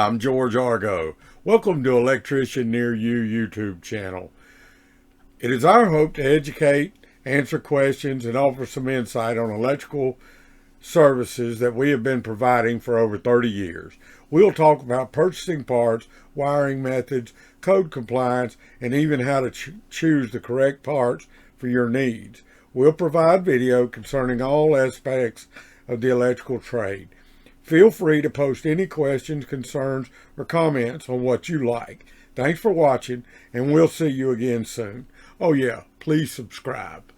Hi, I'm George Argo. Welcome to Electrician Near You YouTube channel. It is our hope to educate, answer questions, and offer some insight on electrical services that we have been providing for over 30 years. We'll talk about purchasing parts, wiring methods, code compliance, and even how to choose the correct parts for your needs. We'll provide video concerning all aspects of the electrical trade. Feel free to post any questions, concerns, or comments on what you like. Thanks for watching, and we'll see you again soon. Oh yeah, please subscribe.